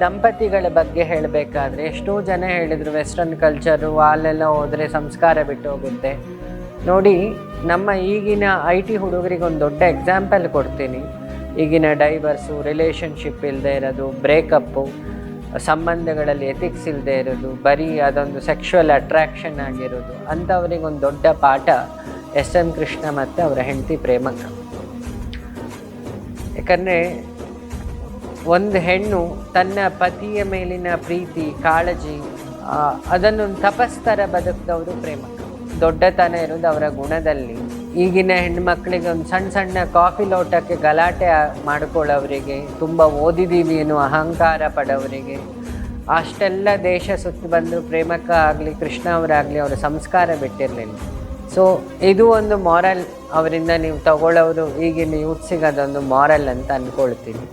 ದಂಪತಿಗಳ ಬಗ್ಗೆ ಹೇಳಬೇಕಾದ್ರೆ ಎಷ್ಟೋ ಜನ ಹೇಳಿದರು ವೆಸ್ಟರ್ನ್ ಕಲ್ಚರು ಅಲ್ಲೆಲ್ಲ ಹೋದರೆ ಸಂಸ್ಕಾರ ಬಿಟ್ಟು ಹೋಗುತ್ತೆ. ನೋಡಿ, ನಮ್ಮ ಈಗಿನ IT ಹುಡುಗರಿಗೆ ಒಂದು ದೊಡ್ಡ ಎಕ್ಸಾಂಪಲ್ ಕೊಡ್ತೀನಿ. ಈಗಿನ ಡೈವರ್ಸು, ರಿಲೇಷನ್ಶಿಪ್ ಇಲ್ಲದೆ ಇರೋದು, ಬ್ರೇಕಪ್ಪು, ಸಂಬಂಧಗಳಲ್ಲಿ ಎಥಿಕ್ಸ್ ಇಲ್ಲದೆ ಇರೋದು, ಬರೀ ಅದೊಂದು ಸೆಕ್ಷುವಲ್ ಅಟ್ರಾಕ್ಷನ್ ಆಗಿರೋದು, ಅಂಥವ್ರಿಗೊಂದು ದೊಡ್ಡ ಪಾಠ SM ಕೃಷ್ಣ ಮತ್ತು ಅವರ ಹೆಂಡತಿ ಪ್ರೇಮಕ್ಕ. ಯಾಕಂದರೆ ಒಂದು ಹೆಣ್ಣು ತನ್ನ ಪತಿಯ ಮೇಲಿನ ಪ್ರೀತಿ, ಕಾಳಜಿ, ಅದನ್ನು ತಪಸ್ತರ ಬದುಕಿದವರು ಪ್ರೇಮಕ್ಕ. ದೊಡ್ಡತನ ಇರೋದು ಅವರ ಗುಣದಲ್ಲಿ. ಈಗಿನ ಹೆಣ್ಮಕ್ಳಿಗೆ ಒಂದು ಸಣ್ಣ ಸಣ್ಣ ಕಾಫಿ ಲೋಟಕ್ಕೆ ಗಲಾಟೆ ಮಾಡ್ಕೊಳ್ಳೋವರಿಗೆ, ತುಂಬ ಓದಿದ್ದೀವಿ ಅನ್ನೋ ಅಹಂಕಾರ ಪಡೋವರಿಗೆ, ಅಷ್ಟೆಲ್ಲ ದೇಶ ಸುತ್ತಿ ಬಂದು ಪ್ರೇಮಕ್ಕ ಆಗಲಿ ಕೃಷ್ಣ ಅವರಾಗಲಿ ಅವರ ಸಂಸ್ಕಾರ ಬಿಟ್ಟಿರಲಿಲ್ಲ. ಸೊ ಇದು ಒಂದು ಮಾರಲ್ ಅವರಿಂದ ನೀವು ತಗೊಳ್ಳೋರು ಈಗಿನ ಯೂತ್ಸಿಗೆ ಅದೊಂದು ಮಾರಲ್ ಅಂತ ಅಂದ್ಕೊಳ್ತೀನಿ.